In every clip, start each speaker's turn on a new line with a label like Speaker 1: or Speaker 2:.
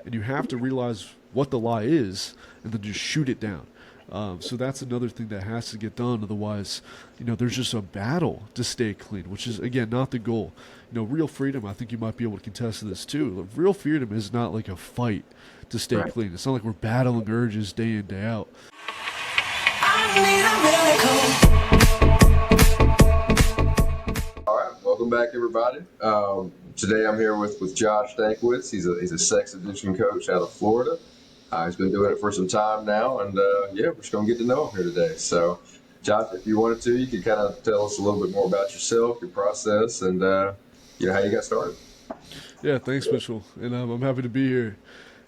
Speaker 1: and you have to realize what the lie is, and then just shoot it down. So that's another thing that has to get done. Otherwise, there's just a battle to stay clean, which is again not the goal. Real freedom. I think you might be able to contest to this too. Real freedom is not like a fight to stay
Speaker 2: Right.
Speaker 1: clean. It's not like we're battling urges day in day out.
Speaker 2: All right, welcome back, everybody. Today I'm here with Josh Stankwitz. He's a sex addiction coach out of Florida. He's been doing it for some time now, and yeah, we're just gonna get to know him here today. So, Josh, if you wanted to, you could kind of tell us a little bit more about yourself, your process, and how you got started.
Speaker 1: Yeah, thanks, Mitchell, and I'm happy to be here.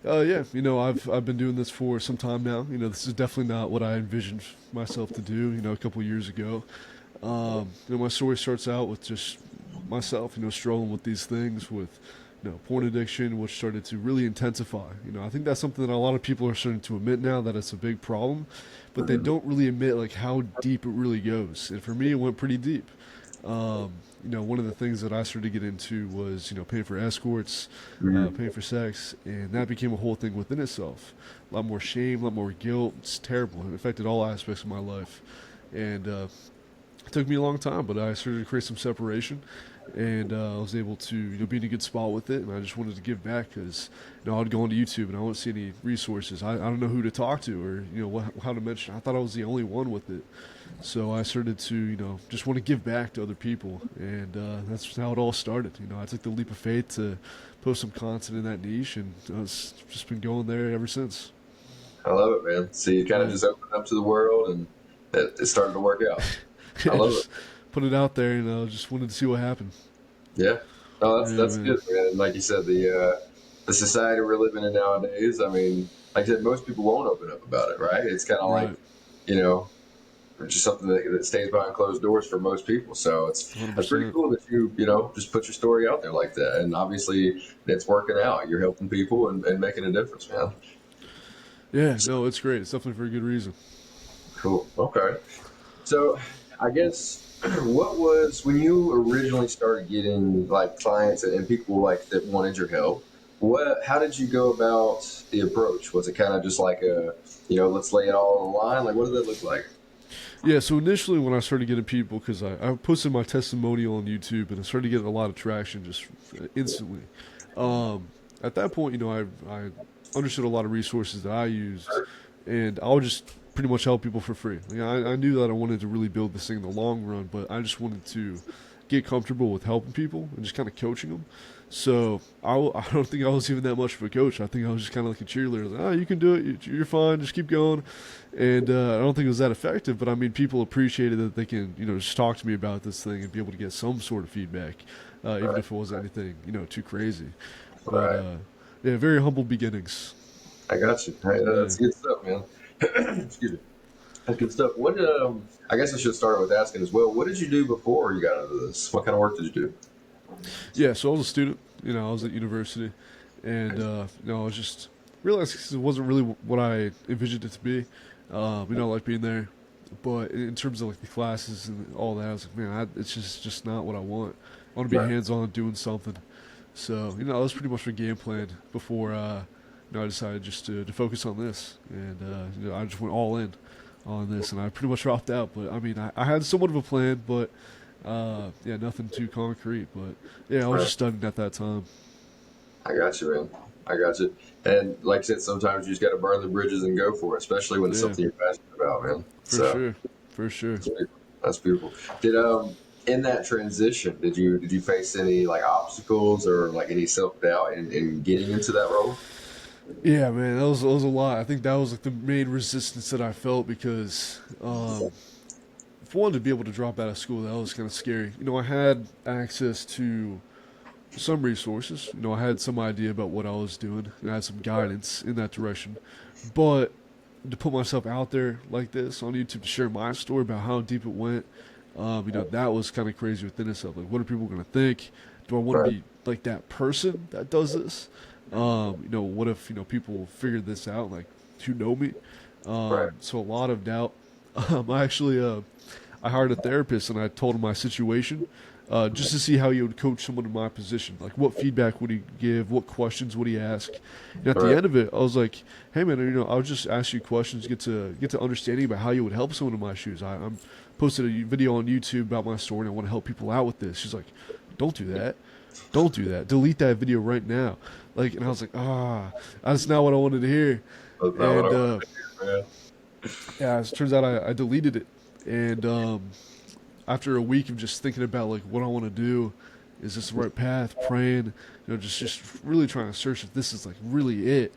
Speaker 1: Yeah, I've been doing this for some time now. This is definitely not what I envisioned myself to do. A couple years ago. My story starts out with just myself, strolling with these things with, porn addiction, which started to really intensify. I think that's something that a lot of people are starting to admit now that it's a big problem, but they don't really admit like how deep it really goes. And for me, it went pretty deep. One of the things that I started to get into was, paying for escorts,
Speaker 2: Mm-hmm.
Speaker 1: paying for sex, and that became a whole thing within itself. A lot more shame, a lot more guilt. It's terrible. It affected all aspects of my life. And it took me a long time, but I started to create some separation, and I was able to be in a good spot with it. And I just wanted to give back because I'd go onto YouTube and I wouldn't see any resources. I don't know who to talk to or how to mention. I thought I was the only one with it, so I started to just want to give back to other people, and that's how it all started. I took the leap of faith to post some content in that niche, and it's just been going there ever since.
Speaker 2: I love it, man. So you kind of
Speaker 1: Yeah.
Speaker 2: just opened up to the world, and it started to work out. I
Speaker 1: Yeah,
Speaker 2: love it.
Speaker 1: just put it out there, and just wanted to see what happened.
Speaker 2: Yeah. No,
Speaker 1: Yeah,
Speaker 2: that's
Speaker 1: man.
Speaker 2: good, man. And like you said, the society we're living in nowadays. I mean, like I said, most people won't open up about it, right? It's kind of like
Speaker 1: Right.
Speaker 2: you know, just something that stays behind closed doors for most people. So that's pretty
Speaker 1: 100%.
Speaker 2: cool that you just put your story out there like that, and obviously it's working out. You're helping people and making a difference, man.
Speaker 1: Yeah,
Speaker 2: So,
Speaker 1: no, it's great. It's definitely for a good reason.
Speaker 2: cool. Okay. So I guess what was when you originally started getting like clients and people like that wanted your help? How did you go about the approach? Was it kind of just like let's lay it all on the line? Like, what did that look like?
Speaker 1: Yeah, so initially when I started getting people, because I posted my testimonial on YouTube and I started getting a lot of traction just instantly. Um, at that point, I understood a lot of resources that I used, and I would just pretty much help people for free. I knew that I wanted to really build this thing in the long run, but I just wanted to get comfortable with helping people and just kind of coaching them. So I don't think I was even that much of a coach. I think I was just kind of like a cheerleader. Like, oh, you can do it. You're fine. Just keep going. And I don't think it was that effective. But I mean, people appreciated that they can, just talk to me about this thing and be able to get some sort of feedback, even
Speaker 2: Right,
Speaker 1: if it wasn't anything, too crazy. But
Speaker 2: right.
Speaker 1: yeah, very humble beginnings.
Speaker 2: I got you. Hey,
Speaker 1: Yeah.
Speaker 2: that's good stuff, man. Excuse me. That's good stuff. I guess I should start with asking as well. What did you do before you got into this? What kind of work did you do?
Speaker 1: Yeah. So I was a student. I was at university, and I was just realized 'cause it wasn't really what I envisioned it to be. I like being there, but in terms of like the classes and all that, I was like, man, it's just not what I want. I want to be
Speaker 2: Right.
Speaker 1: hands on doing something. So that was pretty much my game plan before I decided just to focus on this, and I just went all in on this, and I pretty much dropped out. But I mean, I had somewhat of a plan, but yeah, nothing too concrete. But yeah, I was
Speaker 2: Right.
Speaker 1: just studying at that time.
Speaker 2: I got you, man. I got you. And like I said, sometimes you just got to burn the bridges and go for it, especially when it's
Speaker 1: Yeah,
Speaker 2: something you're passionate about, man.
Speaker 1: for
Speaker 2: So
Speaker 1: sure, for sure.
Speaker 2: that's beautiful. That's beautiful. Did in that transition, did you face any like obstacles or like any self doubt in getting into that role?
Speaker 1: Yeah, man, that was a lot. I think that was like the main resistance that I felt because for one to be able to drop out of school, that was kind of scary. I had access to some resources. I had some idea about what I was doing. I had some guidance in that direction, but to put myself out there like this on YouTube to share my story about how deep it went, that was kind of crazy within itself. Like, what are people going to think? Do I want to
Speaker 2: Right.
Speaker 1: be like that person that does this? What if people figured this out, like who know me?
Speaker 2: Right.
Speaker 1: So a lot of doubt. I actually I hired a therapist and I told him my situation. just to see how he would coach someone in my position. Like, what feedback would he give? What questions would he ask? And at the end of it, I was like, "Hey, man, I'll just ask you questions, get to understanding about how you would help someone in my shoes. I'm posted a video on YouTube about my story, and I want to help people out with this." She's like, "Don't do that. Don't do that. Delete that video right now." Like, and I was like, that's not what I wanted to hear.
Speaker 2: That's not what I
Speaker 1: And
Speaker 2: wanted to hear, man.
Speaker 1: yeah, it turns out I deleted it. And after a week of just thinking about like what I want to do, is this the right path? Praying, just really trying to search if this is like really it.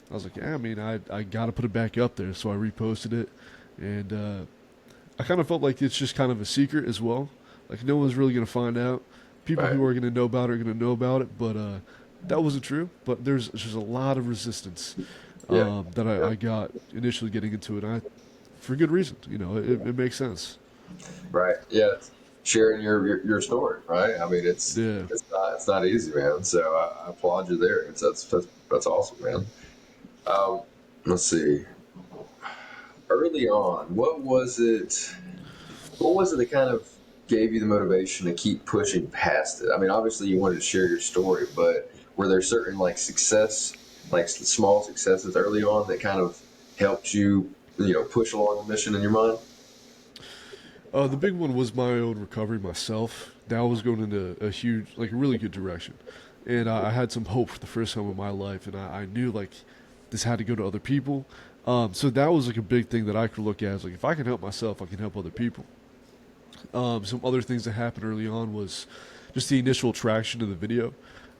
Speaker 1: I was like, yeah, I mean, I got to put it back up there, so I reposted it, and I kind of felt like it's just kind of a secret as well. Like no one's really gonna find out. People who are gonna know about it are gonna know about it, but that wasn't true. But there's just a lot of resistance that I got initially getting into it. For good reason, it makes sense.
Speaker 2: Right. Yeah. Sharing your story, right? I mean,
Speaker 1: Yeah.
Speaker 2: it's not easy, man. So I applaud you there. That's awesome, man. Let's see. Early on, what was it? What was it that kind of gave you the motivation to keep pushing past it? I mean, obviously you wanted to share your story, but were there certain like small successes early on that kind of helped you, push along the mission in your mind?
Speaker 1: The big one was my own recovery myself. That was going into a huge, like a really good direction. And I had some hope for the first time in my life, and I knew like this had to go to other people. So that was like a big thing that I could look at as like, if I can help myself, I can help other people. Some other things that happened early on was just the initial traction of the video.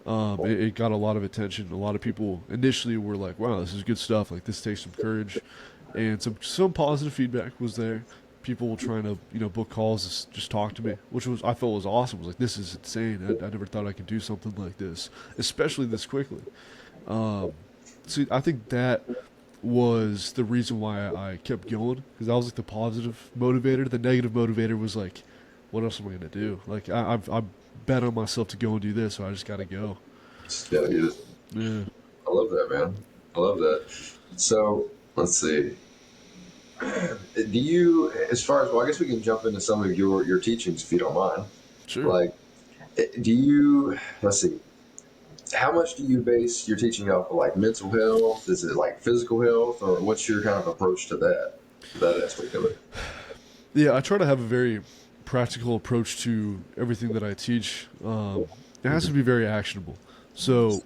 Speaker 1: It got a lot of attention. A lot of people initially were like, "Wow, this is good stuff. Like this takes some courage," and some positive feedback was there. People were trying to book calls, just talk to me, which I felt was awesome. I was like, "This is insane. I never thought I could do something like this, especially this quickly." So I think that was the reason why I kept going, because that was like the positive motivator. The negative motivator was like, what else am I gonna do? Like I bet on myself to go and do this, so I just gotta go.
Speaker 2: Just gotta get it.
Speaker 1: Yeah.
Speaker 2: I love that, man. I love that. So let's see. Do you, as far as, well, I guess we can jump into some of your teachings if you don't mind.
Speaker 1: Sure.
Speaker 2: Like, do you, let's see, how much do you base your teaching off of like mental health? Is it like physical health, or what's your kind of approach to that aspect of it?
Speaker 1: Yeah, I try to have a very practical approach to everything that I teach. It has to be very actionable. So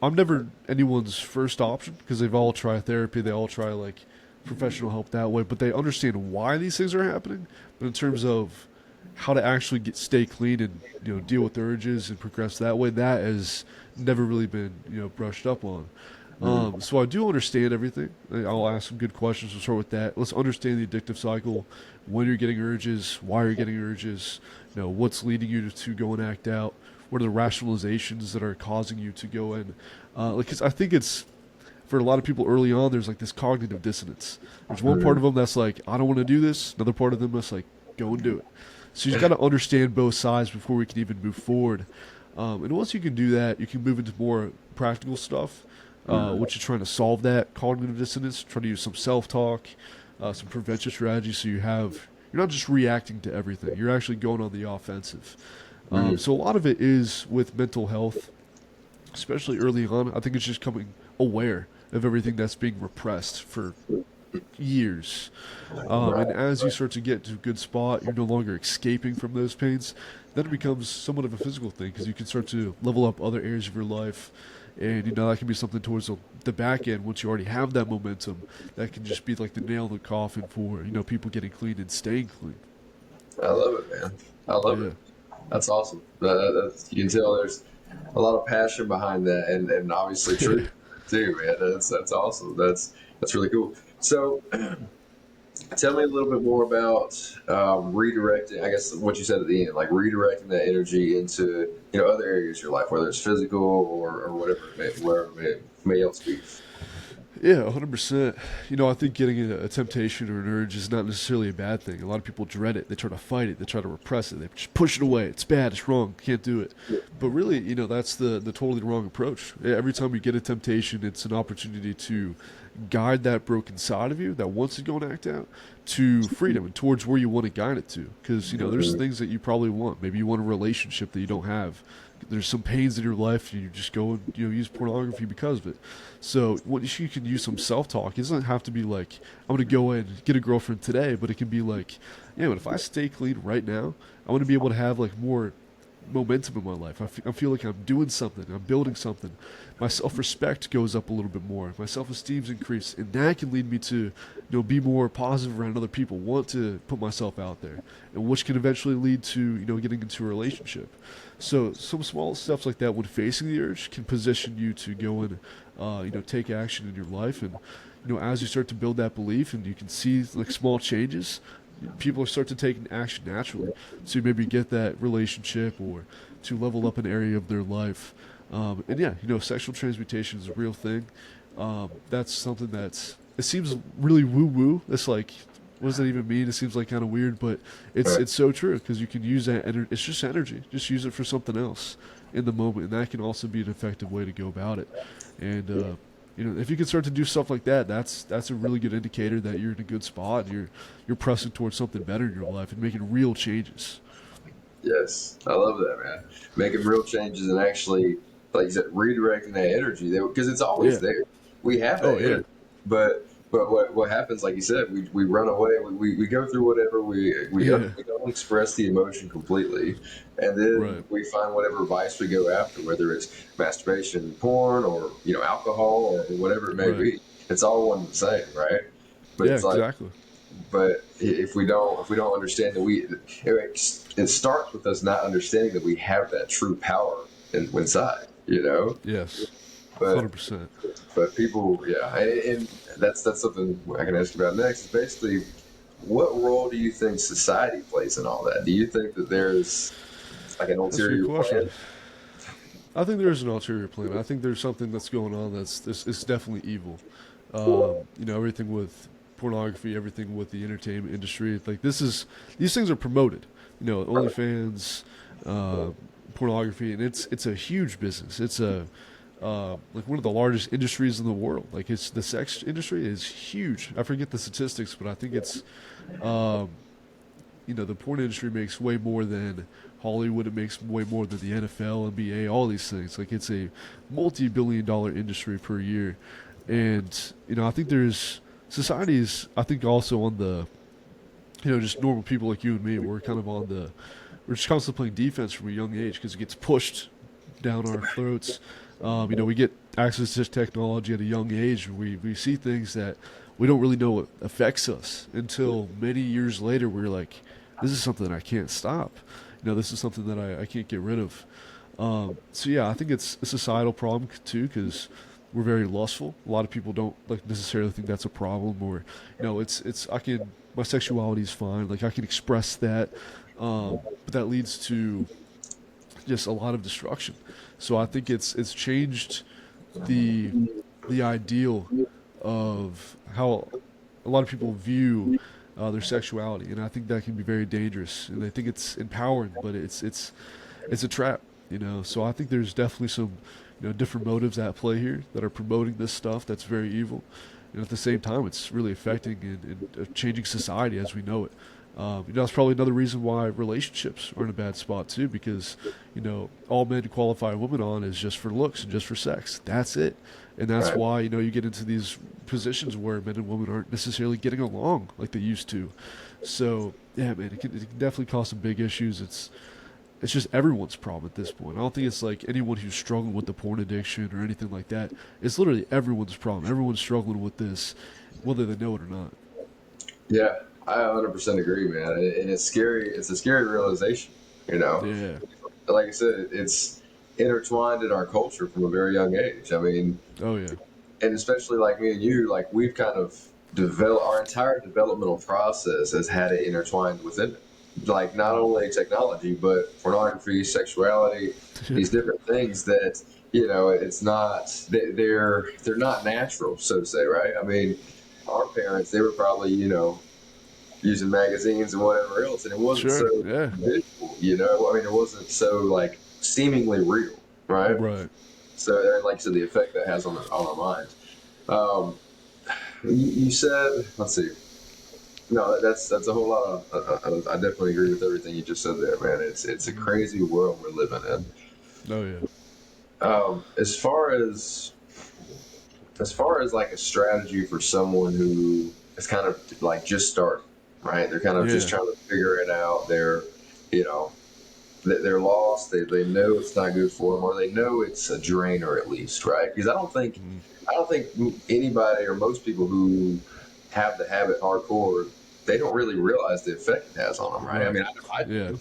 Speaker 1: I'm never anyone's first option, because they've all tried therapy, they all try like professional help that way, but they understand why these things are happening. But in terms of how to actually stay clean and deal with the urges and progress that way, that has never really been brushed up on. So I do understand everything. I'll ask some good questions. We'll start with that. Let's understand the addictive cycle. When you're getting urges, why you're getting urges, what's leading you to go and act out. What are the rationalizations that are causing you to go in? Because I think it's, for a lot of people early on, there's like this cognitive dissonance. There's one part of them that's like, I don't want to do this. Another part of them that's like, go and do it. So you've got to understand both sides before we can even move forward. And once you can do that, you can move into more practical stuff, which is trying to solve that cognitive dissonance, try to use some self-talk, some prevention strategies, so you're not just reacting to everything. You're actually going on the offensive. So a lot of it is with mental health, especially early on. I think it's just becoming aware of everything that's being repressed for years. And as you start to get to a good spot, you're no longer escaping from those pains. Then it becomes somewhat of a physical thing, because you can start to level up other areas of your life. And, that can be something towards the back end. Once you already have that momentum, that can just be like the nail in the coffin for, people getting clean and staying clean.
Speaker 2: I love it, man. I love it. That's awesome. You can tell there's a lot of passion behind that, and obviously truth too, man. That's awesome. That's really cool. So, tell me a little bit more about redirecting. I guess what you said at the end, like redirecting that energy into other areas of your life, whether it's physical or whatever wherever it may else be.
Speaker 1: Yeah, 100%. You know, I think getting a temptation or an urge is not necessarily a bad thing. A lot of people dread it. They try to fight it. They try to repress it. They just push it away. It's bad. It's wrong. Can't do it. But really, you know, that's the totally wrong approach. Every time you get a temptation, it's an opportunity to guide that broken side of you that wants to go and act out to freedom and towards where you want to guide it to. Because, you know, there's things that you probably want. Maybe you want a relationship that you don't have. There's some pains in your life, and you just go and use pornography because of it. So what you can use some self-talk. It doesn't have to be like I'm gonna go and get a girlfriend today, but it can be like, yeah, but if I stay clean right now, I want to be able to have like more momentum in my life. I feel like I'm doing something. I'm building something. My self-respect goes up a little bit more. My self-esteem's increased, and that can lead me to, be more positive around other people. Want to put myself out there, and which can eventually lead to, getting into a relationship. So some small steps like that, when facing the urge, can position you to go and, take action in your life. And, as you start to build that belief, and you can see like small changes, people start to take action naturally. So maybe get that relationship or to level up an area of their life. And yeah, sexual transmutation is a real thing. That's something it seems really woo woo. It's like, what does that even mean? It seems like kind of weird, but it's so true because you can use that. It's just energy. Just use it for something else in the moment, and that can also be an effective way to go about it. And if you can start to do stuff like that, that's a really good indicator that you're in a good spot. And you're pressing towards something better in your life and making real changes.
Speaker 2: Yes, I love that, man. Making real changes and actually, like you said, redirecting that energy there because it's always
Speaker 1: Yeah.
Speaker 2: there. We have
Speaker 1: Oh
Speaker 2: that
Speaker 1: yeah.
Speaker 2: energy, but what happens, like you said, we run away. We go through whatever
Speaker 1: Yeah.
Speaker 2: we don't express the emotion completely, and then
Speaker 1: Right.
Speaker 2: we find whatever vice we go after, whether it's masturbation, porn, or alcohol, or whatever it may
Speaker 1: Right.
Speaker 2: be. It's all one and the same, right? But
Speaker 1: Yeah.
Speaker 2: it's like
Speaker 1: Exactly.
Speaker 2: but if we don't understand that it starts with us not understanding that we have that true power inside,
Speaker 1: Yes.
Speaker 2: but
Speaker 1: 100%.
Speaker 2: people, yeah, and that's something I can ask you about next. Is basically, what role do you think society plays in all that? Do you think that there's like an
Speaker 1: That's a good
Speaker 2: ulterior
Speaker 1: question.
Speaker 2: plan?
Speaker 1: I think there's an ulterior plan. I think there's something that's going on it's definitely evil. Everything with pornography, everything with the entertainment industry. Like these things are promoted. OnlyFans, uh, pornography, and it's a huge business. It's like one of the largest industries in the world. Like it's the sex industry is huge. I forget the statistics, but I think it's um, the porn industry makes way more than Hollywood. It makes way more than the NFL, NBA, all these things. Like it's a multi-billion-dollar industry per year, and I think there's societies. I think also on the just normal people like you and me. We're just constantly playing defense from a young age because it gets pushed down our throats. We get access to technology at a young age. We see things that we don't really know what affects us until many years later. We're like, this is something I can't stop. This is something that I can't get rid of. So yeah, I think it's a societal problem too because we're very lustful. A lot of people don't like necessarily think that's a problem, or it's I can my sexuality is fine. Like I can express that, but that leads to just a lot of destruction. So I think it's changed the the ideal of how a lot of people view their sexuality, and I think that can be very dangerous. And I think it's empowering, but it's a trap. So I think there's definitely some different motives at play here that are promoting this stuff that's very evil, and at the same time, it's really affecting and changing society as we know it. That's probably another reason why relationships are in a bad spot too, because all men qualify a woman on is just for looks and just for sex. That's it, and that's
Speaker 2: Right.
Speaker 1: why you get into these positions where men and women aren't necessarily getting along like they used to. So yeah, man, it can definitely cause some big issues. It's just everyone's problem at this point. I don't think it's like anyone who's struggling with the porn addiction or anything like that. It's literally everyone's problem. Everyone's struggling with this, whether they know it or not.
Speaker 2: Yeah, I 100% agree, man. And it's scary. It's a scary realization, you know.
Speaker 1: Yeah.
Speaker 2: Like I said, it's intertwined in our culture from a very young age. I mean,
Speaker 1: Oh yeah.
Speaker 2: and especially like me and you, like we've kind of developed our entire developmental process has had it intertwined within it. Like not only technology, but pornography, sexuality,
Speaker 1: Yeah.
Speaker 2: these different things that it's not they're not natural, so to say, right? I mean, our parents, they were probably, using magazines and whatever else, and it wasn't
Speaker 1: Sure.
Speaker 2: so
Speaker 1: Yeah.
Speaker 2: visual, I mean, it wasn't so like seemingly real, right?
Speaker 1: Right.
Speaker 2: So, and like you said, the effect that has on our minds. Um, you said, let's see. No, that's a whole lot of. I definitely agree with everything you just said there, man. It's a
Speaker 1: Mhm.
Speaker 2: crazy world we're living in.
Speaker 1: Oh yeah.
Speaker 2: As far as like a strategy for someone who is kind of like just starting, right? They're kind of just
Speaker 1: Yeah.
Speaker 2: trying to figure it out. You know, they're lost. They know it's not good for them, or they know it's a drainer at least, right? Because
Speaker 1: Mhm.
Speaker 2: I don't think anybody or most people who have the habit hardcore, they don't really realize the effect it has on them, right? I
Speaker 1: Right.
Speaker 2: mean, I
Speaker 1: Yeah.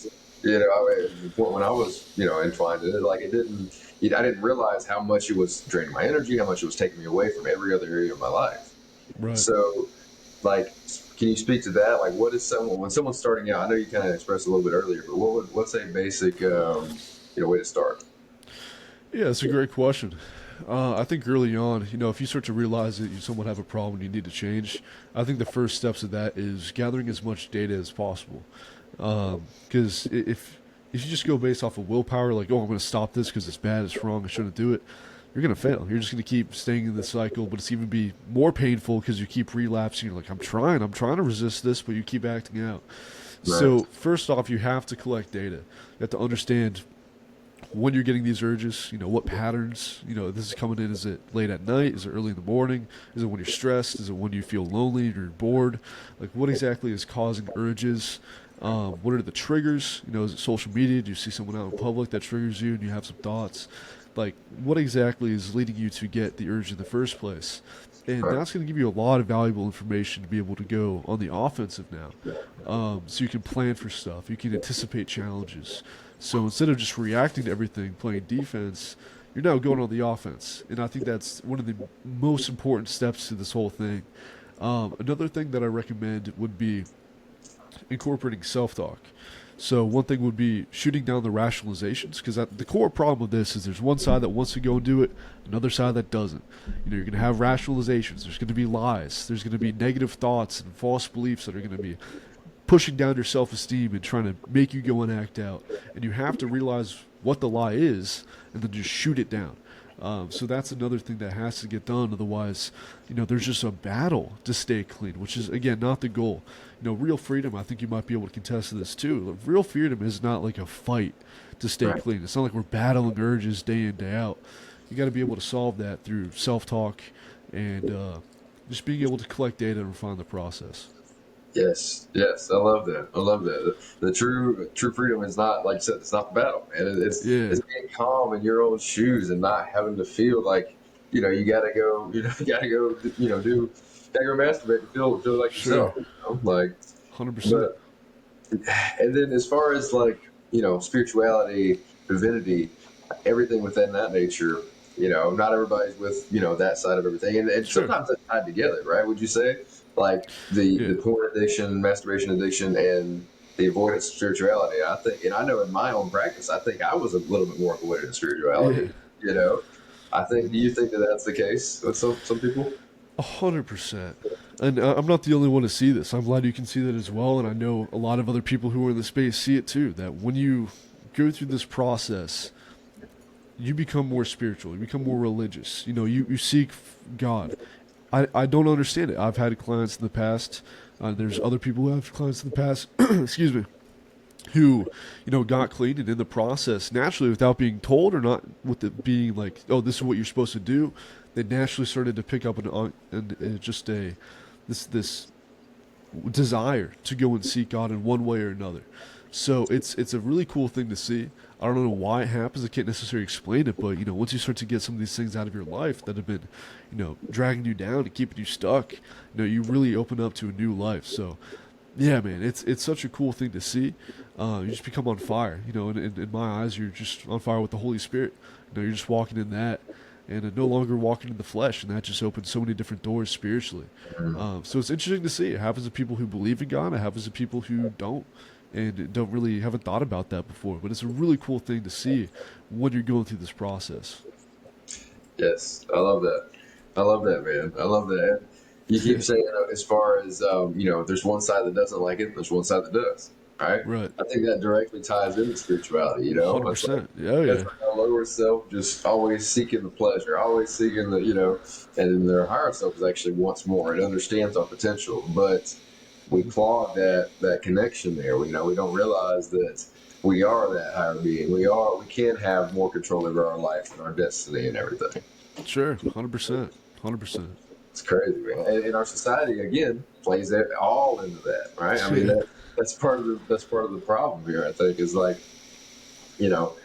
Speaker 2: didn't. When I was, entwined in it, like it didn't, I didn't realize how much it was draining my energy, how much it was taking me away from every other area of my life.
Speaker 1: Right.
Speaker 2: So, like, can you speak to that? Like, what is when someone's starting out? I know you kind of expressed a little bit earlier, but what's a basic, way to start?
Speaker 1: Yeah, that's a great question. I think early on, if you start to realize that you somewhat have a problem, you need to change. I think the first steps of that is gathering as much data as possible. Because if you just go based off of willpower, like, oh, I'm going to stop this because it's bad, it's wrong, I shouldn't do it, you're going to fail. You're just going to keep staying in the cycle, but it's even be more painful because you keep relapsing. You're like, I'm trying to resist this, but you keep acting out.
Speaker 2: Right.
Speaker 1: So first off, you have to collect data. You have to understand when you're getting these urges, what patterns, this is coming in. Is it late at night? Is it early in the morning? Is it when you're stressed? Is it when you feel lonely or you're bored? Like, what exactly is causing urges? What are the triggers? Is it social media? Do you see someone out in public that triggers you and you have some thoughts? Like, what exactly is leading you to get the urge in the first place? And
Speaker 2: Right.
Speaker 1: that's going to give you a lot of valuable information to be able to go on the offensive now. So you can plan for stuff. You can anticipate challenges. So instead of just reacting to everything, playing defense, you're now going on the offense. And I think that's one of the most important steps to this whole thing. Another thing that I recommend would be incorporating self talk. So one thing would be shooting down the rationalizations, because the core problem of this is there's one side that wants to go and do it, another side that doesn't. You're going to have rationalizations. There's going to be lies. There's going to be negative thoughts and false beliefs that are going to be pushing down your self-esteem and trying to make you go and act out. And you have to realize what the lie is and then just shoot it down. So that's another thing that has to get done. Otherwise, there's just a battle to stay clean, which is, again, not the goal. Real freedom, I think you might be able to contest to this too. Real freedom is not like a fight to stay
Speaker 2: Right.
Speaker 1: clean. It's not like we're battling urges day in, day out. You got to be able to solve that through self-talk and just being able to collect data and refine the process.
Speaker 2: Yes, yes, I love that. I love that. The true freedom is not, like you said, it's not the battle, and
Speaker 1: Yeah,
Speaker 2: it's being calm in your own shoes and not having to feel like, you gotta go, you gotta go, gotta go masturbate and feel like
Speaker 1: sure.
Speaker 2: yourself, like.
Speaker 1: 100%.
Speaker 2: But and then as far as like, spirituality, divinity, everything within that nature, not everybody's with, that side of everything. And
Speaker 1: Sure.
Speaker 2: sometimes that's tied together, right? Would you say? Like
Speaker 1: Yeah.
Speaker 2: the porn addiction, masturbation addiction, and the avoidance of spirituality. I think, and I know in my own practice, I think I was a little bit more avoidant of spirituality.
Speaker 1: Yeah.
Speaker 2: You know, I think. Do
Speaker 1: Mhm.
Speaker 2: you think that that's the case with some people?
Speaker 1: 100%. And I'm not the only one to see this. I'm glad you can see that as well. And I know a lot of other people who are in the space see it too. That when you go through this process, you become more spiritual. You become more religious. You seek God. I don't understand it. I've had clients in the past. There's other people who have clients in the past. Excuse me, who got clean and in the process naturally without being told or not with it being like, oh, this is what you're supposed to do. They naturally started to pick up just a this desire to go and seek God in one way or another. So it's a really cool thing to see. I don't know why it happens. I can't necessarily explain it, but once you start to get some of these things out of your life that have been, dragging you down and keeping you stuck, you really open up to a new life. So yeah, man, it's such a cool thing to see. You just become on fire. In my eyes, you're just on fire with the Holy Spirit. You're just walking in that, and no longer walking in the flesh, and that just opens so many different doors spiritually. So it's interesting to see. It happens to people who believe in God. It happens to people who don't, and don't really haven't thought about that before. But it's a really cool thing to see when you're going through this process.
Speaker 2: Yes, I love that. I love that, man. I love that. You keep saying, as far as there's one side that doesn't like it, there's one side that does. Right?
Speaker 1: Right.
Speaker 2: I think that directly ties into spirituality. It's like
Speaker 1: 100%. Yeah,
Speaker 2: that's
Speaker 1: yeah.
Speaker 2: like our lower self just always seeking the pleasure, always seeking and then their higher self is actually wants more. It understands our potential, but we clog that connection there. We don't realize that we are that higher being. We can have more control over our life and our destiny and everything.
Speaker 1: Sure. 100%. 100%.
Speaker 2: It's crazy, man. And our society again plays it all into that, right? I mean
Speaker 1: Yeah.
Speaker 2: that's part of the problem here. I think is like you know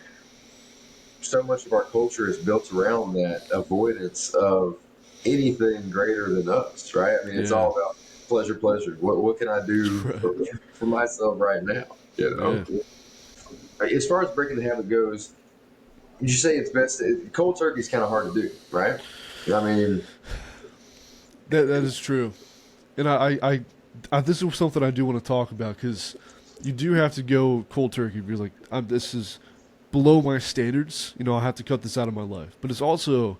Speaker 2: so much of our culture is built around that avoidance of anything greater than us, right? I mean, it's
Speaker 1: Yeah.
Speaker 2: all about pleasure, pleasure. What can I do
Speaker 1: Right.
Speaker 2: for myself right now?
Speaker 1: Yeah.
Speaker 2: As far as breaking the habit goes, would you say it's best? Cold turkey is kind of hard to do, right? I mean,
Speaker 1: That is true. And this is something I do want to talk about because you do have to go cold turkey. You're like, this is below my standards. I have to cut this out of my life. But it's also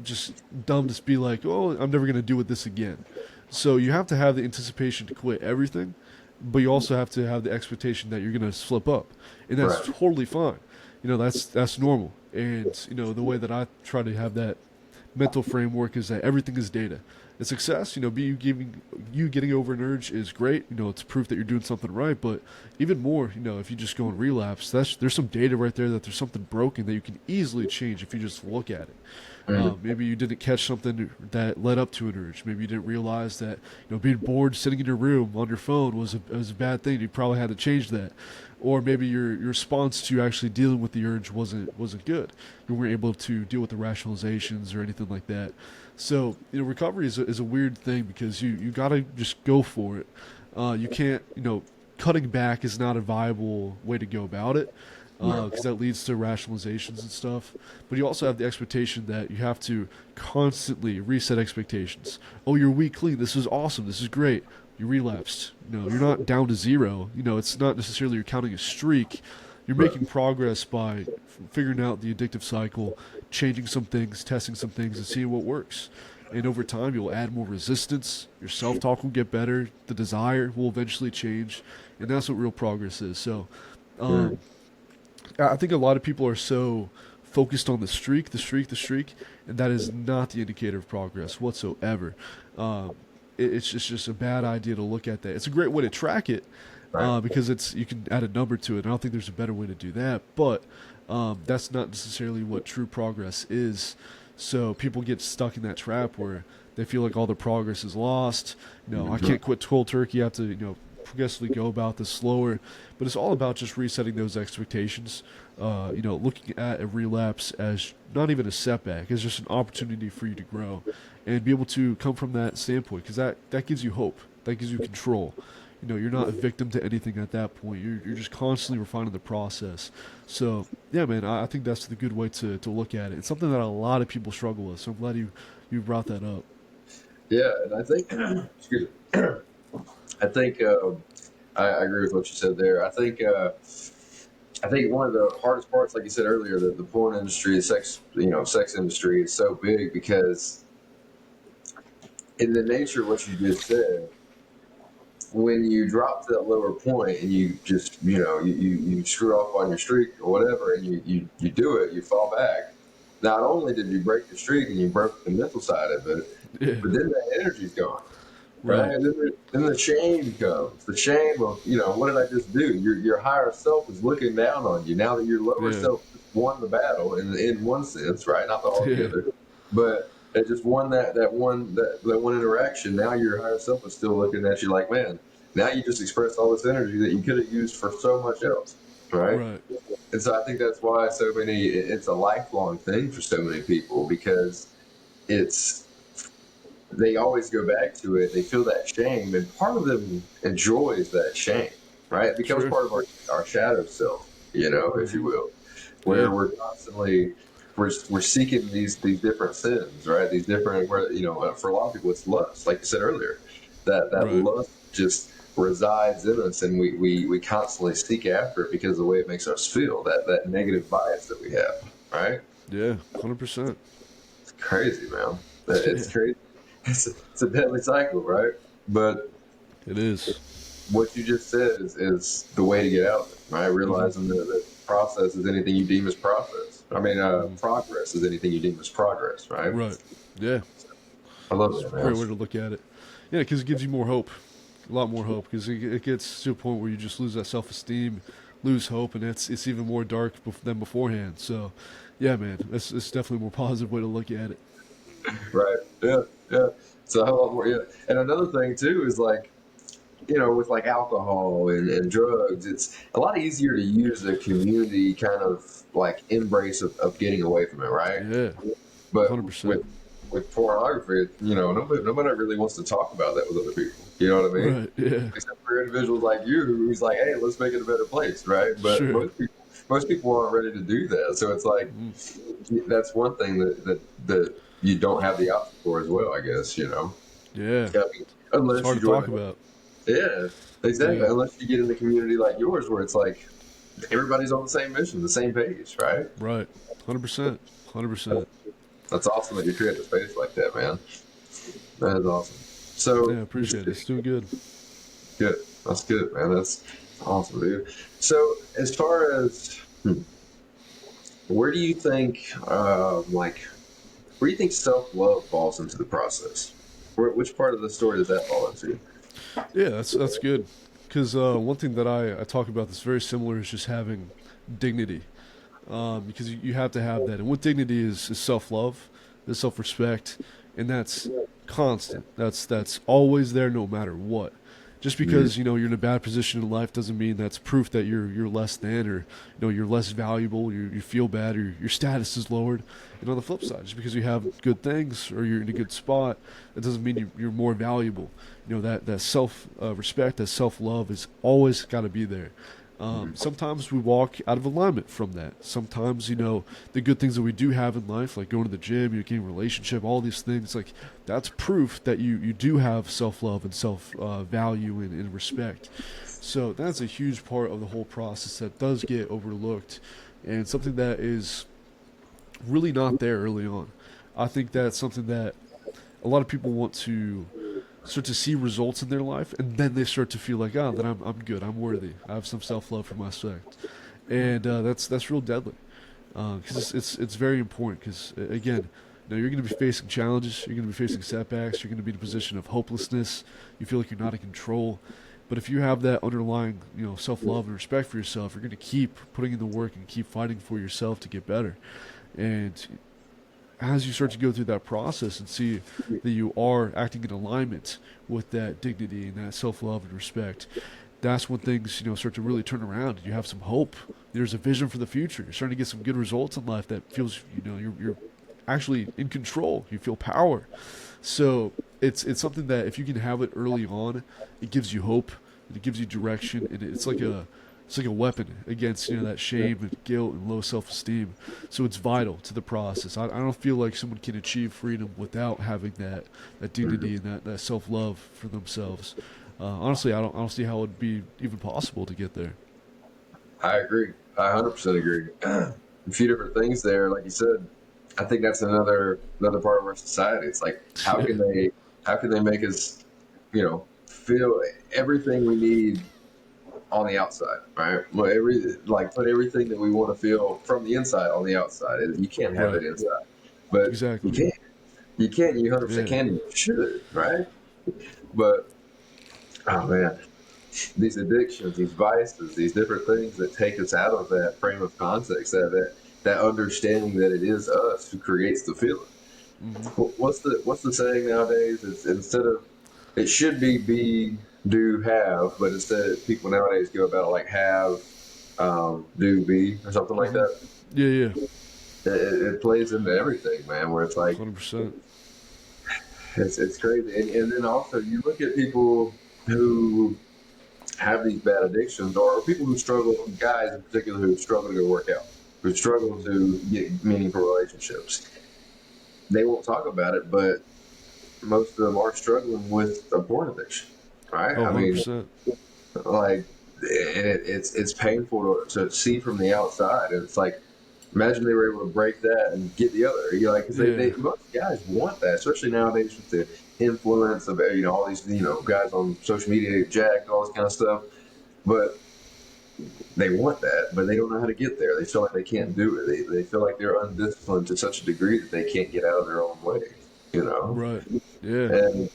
Speaker 1: just dumb to be like, oh, I'm never gonna do with this again. So you have to have the anticipation to quit everything, but you also have to have the expectation that you're gonna slip up, and that's
Speaker 2: right,
Speaker 1: totally fine. That's normal. And the way that I try to have that mental framework is that everything is data. And success, be you getting over an urge is great. It's proof that you're doing something right. But even more, if you just go and relapse, there's some data right there that there's something broken that you can easily change if you just look at it.
Speaker 2: mm,
Speaker 1: Maybe you didn't catch something that led up to an urge. Maybe you didn't realize that being bored sitting in your room on your phone was a bad thing. You probably had to change that, or maybe your response to actually dealing with the urge wasn't good. You weren't able to deal with the rationalizations or anything like that. So recovery is a weird thing because you gotta just go for it. You can't cutting back is not a viable way to go about it
Speaker 2: right,
Speaker 1: because that leads to rationalizations and stuff. But you also have the expectation that you have to constantly reset expectations. Oh, you're week clean. This is awesome. This is great. You relapsed. You're not down to zero. It's not necessarily you're counting a streak. You're
Speaker 2: right,
Speaker 1: making progress by figuring out the addictive cycle, changing some things, testing some things, and seeing what works. And over time, you'll add more resistance. Your self talk will get better. The desire will eventually change, and that's what real progress is. So,
Speaker 2: mm,
Speaker 1: um, I think a lot of people are so focused on the streak, the streak, the streak, and that is not the indicator of progress whatsoever. Um, it's just a bad idea to look at that. It's a great way to track it
Speaker 2: right,
Speaker 1: because you can add a number to it. I don't think there's a better way to do that, but that's not necessarily what true progress is. So people get stuck in that trap where they feel like all their progress is lost. I
Speaker 2: mhm,
Speaker 1: can't quit cold turkey. I have to progressively go about this slower. But it's all about just resetting those expectations. Looking at a relapse as not even a setback, as just an opportunity for you to grow, and be able to come from that standpoint because that gives you hope. That gives you control. You're not a victim to anything at that point. You're just constantly refining the process. So yeah, man, I think that's the good way to look at it. It's something that a lot of people struggle with. So I'm glad you brought that up.
Speaker 2: yeah. And I think, excuse me, I think I agree with what you said there. I think one of the hardest parts, like you said earlier, the porn industry, the sex industry is so big because in the nature of what you just said, when you drop to that lower point and you just, you screw off on your streak or whatever and you do it, you fall back. Not only did you break the streak and you broke the mental side of it,
Speaker 1: Yeah,
Speaker 2: but then that energy's gone. Right,
Speaker 1: right.
Speaker 2: and then the shame comes. The shame of what did I just do? Your higher self is looking down on you now that your lower
Speaker 1: Yeah,
Speaker 2: self won the battle in one sense, right? Not the all
Speaker 1: yeah,
Speaker 2: together, but it just won that one interaction. Now your higher self is still looking at you like, man, now you just expressed all this energy that you could have used for so much else, right?
Speaker 1: right.
Speaker 2: And so I think that's why it's a lifelong thing for so many people because it's they always go back to it. They feel that shame, and part of them enjoys that shame, right? It becomes
Speaker 1: Sure.
Speaker 2: part of our shadow self, if you
Speaker 1: Hmm.
Speaker 2: will,
Speaker 1: Yeah,
Speaker 2: where we're constantly we're seeking these different sins, right? These different where for a lot of people it's lust, like you said earlier, that
Speaker 1: right.
Speaker 2: lust just resides in us, and we constantly seek after it because of the way it makes us feel, that negative bias that we have, right?
Speaker 1: Yeah, 100%.
Speaker 2: crazy, man. It's crazy. It's a deadly cycle, right? But
Speaker 1: It is.
Speaker 2: what you just said is the way to get out of it, right?
Speaker 1: Mm-hmm.
Speaker 2: Realizing that process is anything you deem as process. I mean,
Speaker 1: Mm-hmm.
Speaker 2: progress is anything you deem as progress, right?
Speaker 1: Right. Yeah.
Speaker 2: I love
Speaker 1: It's a
Speaker 2: that, man.
Speaker 1: great way to look at it. Yeah, because it gives you more hope, a lot more hope. Because it gets to a point where you just lose that self-esteem, lose hope, and it's even more dark than beforehand. So, yeah, man, it's definitely a more positive way to look at it.
Speaker 2: Right. Yeah. Yeah. So I love more. Yeah. And another thing too is like, with like alcohol and drugs, it's a lot easier to use the community kind of like embrace of getting away from it, right?
Speaker 1: Yeah,
Speaker 2: But
Speaker 1: 100%.
Speaker 2: with pornography, nobody really wants to talk about that with other people. You know what I mean?
Speaker 1: Right. Yeah.
Speaker 2: Except for individuals like you, who's like, hey, let's make it a better place, right? But
Speaker 1: Sure.
Speaker 2: most people aren't ready to do that. So it's like
Speaker 1: Mm.
Speaker 2: that's one thing that you don't have the option for as well, I guess.
Speaker 1: Yeah.
Speaker 2: I mean,
Speaker 1: It's
Speaker 2: unless
Speaker 1: hard
Speaker 2: you
Speaker 1: to
Speaker 2: join
Speaker 1: talk about.
Speaker 2: yeah, exactly.
Speaker 1: Yeah.
Speaker 2: Unless you get in a community like yours where it's like everybody's on the same mission, the same page, right?
Speaker 1: Right. 100%. 100%.
Speaker 2: That's awesome that you create a space like that, man. That is awesome. So
Speaker 1: Yeah, appreciate it. It's doing good.
Speaker 2: good. That's good, man. That's awesome, dude. So as far as where do you think, where do you think self love falls into the process? Which part of the story does that fall into?
Speaker 1: Yeah, that's good. Because one thing that I talk about that's very similar is just having dignity. Because you have to have that. And what dignity is self love, is self respect, and that's constant. That's always there, no matter what. Just
Speaker 2: Mm,
Speaker 1: because you're in a bad position in life doesn't mean that's proof that you're less than, or you're less valuable. You feel bad, or your status is lowered. And on the flip side, just because you have good things or you're in a good spot, that doesn't mean you're more valuable. That self respect, that self love is always got to be there. Sometimes we walk out of alignment from that. Sometimes, the good things that we do have in life, like going to the gym, getting a relationship, all these things, like that's proof that you do have self love and self value and respect. So that's a huge part of the whole process that does get overlooked and something that is really not there early on. I think that's something that a lot of people want to start to see results in their life, and then they start to feel like, oh, then I'm good, I'm worthy, I have some self love for myself, and that's real deadly, because it's very important. Because again, you're going to be facing challenges, you're going to be facing setbacks, you're going to be in a position of hopelessness, you feel like you're not in control. But if you have that underlying, self love and respect for yourself, you're going to keep putting in the work and keep fighting for yourself to get better. And as you start to go through that process and see that you are acting in alignment with that dignity and that self love and respect, that's when things start to really turn around. You have some hope. There's a vision for the future. You're starting to get some good results in life that feels you're actually in control. You feel power. So it's something that if you can have it early on, it gives you hope. It gives you direction, and it's like a weapon against that shame and guilt and low self-esteem. So it's vital to the process. I don't feel like someone can achieve freedom without having that dignity and that self-love for themselves. Honestly, I don't see how it would be even possible to get there.
Speaker 2: I agree. I 100% agree. A few different things there, like you said. I think that's another part of our society. It's like how can they make us, feel everything we need on the outside, right? Well, put everything that we want to feel from the inside on the outside. You can't have
Speaker 1: Right.
Speaker 2: it inside, but you
Speaker 1: Exactly.
Speaker 2: can. You can. You 100%
Speaker 1: Yeah.
Speaker 2: can. You should, right? But oh man, these addictions, these vices, these different things that take us out of that frame of context, that understanding that it is us who creates the feeling.
Speaker 1: Hmm.
Speaker 2: What's the saying nowadays? It's instead of it should be, do, have, but instead people nowadays go about it like have, do, be, or something like
Speaker 1: Hmm.
Speaker 2: that.
Speaker 1: Yeah. Yeah.
Speaker 2: It plays into everything, man. Where it's like
Speaker 1: 100%.
Speaker 2: it's crazy, and then also you look at people who have these bad addictions, or people who struggle, guys in particular who struggle to go work out, who struggle
Speaker 1: Hmm.
Speaker 2: to get meaningful relationships. They won't talk about it, but most of them are struggling with a porn addiction, right?
Speaker 1: Oh,
Speaker 2: I mean,
Speaker 1: 100%.
Speaker 2: like, and it's painful to see from the outside. And it's like Imagine they were able to break that and get the other. You know, like, because
Speaker 1: Yeah.
Speaker 2: most guys want that, especially nowadays with the influence of all these guys on social media, Jack, and all this kind of stuff. But they want that, but they don't know how to get there. They feel like they can't do it. They feel like they're undisciplined to such a degree that they can't get out of their own way. You know,
Speaker 1: Right. Yeah.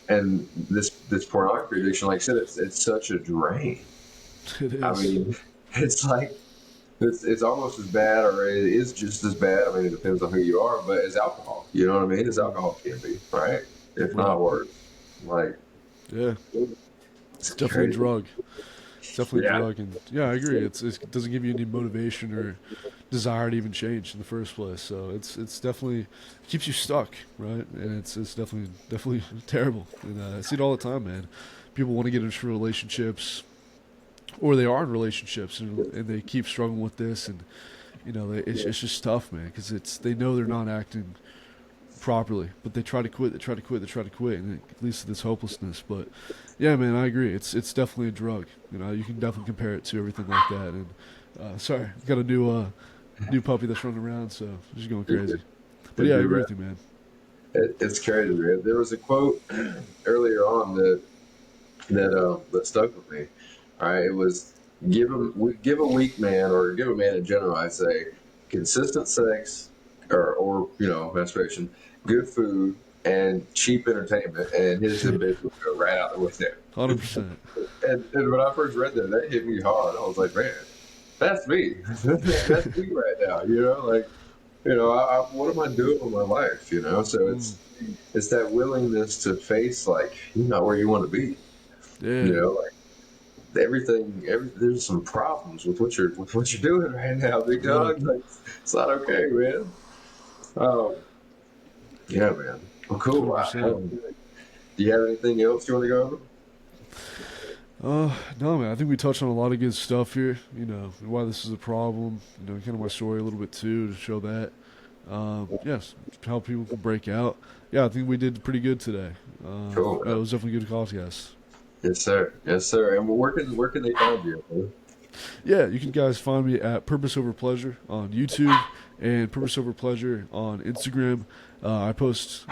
Speaker 2: and this pornography addiction, like I said, it's such a drain.
Speaker 1: It
Speaker 2: I
Speaker 1: is.
Speaker 2: mean, it's like it's almost as bad, or it is just as bad. I mean, it depends on who you are, but as alcohol, you know what I mean? As alcohol can be, right? If
Speaker 1: Right.
Speaker 2: not worse. Like,
Speaker 1: Yeah.
Speaker 2: it's
Speaker 1: It's definitely a
Speaker 2: crazy.
Speaker 1: drug. It's definitely a
Speaker 2: Yeah.
Speaker 1: drug, and yeah, I agree. It doesn't give you any motivation or desire to even change in the first place. So it's definitely it keeps you stuck, right? And it's definitely terrible. And I see it all the time, man. People want to get into relationships, or they are in relationships, and they keep struggling with this, and it's just tough, man, because they know they're not acting properly, but they try to quit, and it leads to this hopelessness. But yeah, man, I agree. It's definitely a drug. You can definitely compare it to everything like that. And sorry, got a new puppy that's running around, so she's going crazy. But yeah, I agree with you, man.
Speaker 2: It's crazy, man. There was a quote earlier on that stuck with me. All right, it was give a weak man, or give a man in general, I'd say, consistent sex, or masturbation, good food, and cheap entertainment, and his ambition would go right out the window.
Speaker 1: 100%.
Speaker 2: And when I first read that hit me hard. I was like, man, that's me. That's me right now. Like, what am I doing with my life? So
Speaker 1: Mm,
Speaker 2: it's that willingness to face, like, you're not where you want to be.
Speaker 1: yeah,
Speaker 2: Like, there's some problems with what you're doing right now, big
Speaker 1: right.
Speaker 2: dog. Like, it's not okay, man. Um, yeah, man. Well, cool.
Speaker 1: 100%.
Speaker 2: Do you have anything else you want to go over?
Speaker 1: No, man. I think we touched on a lot of good stuff here. Why this is a problem. Kind of my story a little bit too to show that. Yes, how people can break out. Yeah, I think we did pretty good today.
Speaker 2: Cool.
Speaker 1: It was definitely a good podcast.
Speaker 2: Yes, sir. Yes, sir. And where can they find you? Man?
Speaker 1: Yeah, you can guys find me at Purpose Over Pleasure on YouTube and Purpose Over Pleasure on Instagram. I post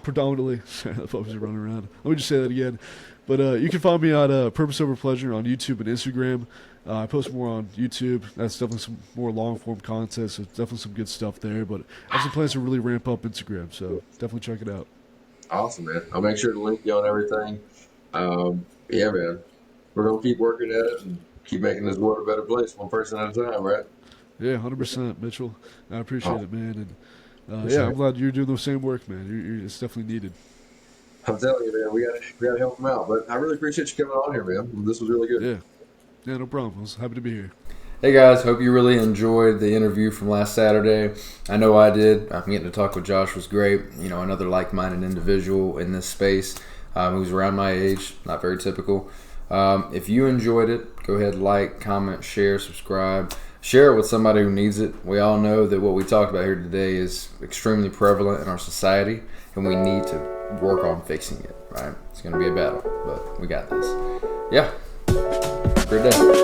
Speaker 1: predominantly. Sorry, the puppies are running around. Let me just say that again. But you can find me at Purpose Over Pleasure on YouTube and Instagram. I post more on YouTube. That's definitely some more long form content, so definitely some good stuff there. But I have some plans to really ramp up Instagram, so definitely check it out.
Speaker 2: Awesome, man. I'll make sure to link you on everything. Yeah, man. We're gonna keep working at it and keep making this world a better place, one person at a time, right?
Speaker 1: Yeah, 100%, Mitchell. I appreciate
Speaker 2: Oh,
Speaker 1: it, man. And
Speaker 2: yes,
Speaker 1: yeah,
Speaker 2: sir.
Speaker 1: I'm glad you're doing the same work, man. It's definitely needed.
Speaker 2: I'm telling you, man, we gotta help them out. But I really appreciate you coming on here, man. This was really good.
Speaker 1: Yeah. Yeah, no problem. I was happy to be here.
Speaker 3: Hey guys, hope you really enjoyed the interview from last Saturday. I know I did. Getting to talk with Josh was great. Another like-minded individual in this space who's around my age, not very typical. If you enjoyed it, go ahead, like, comment, share, subscribe. Share it with somebody who needs it. We all know that what we talked about here today is extremely prevalent in our society, and we need to work on fixing it, right? It's going to be a battle, but we got this. Yeah. Great day.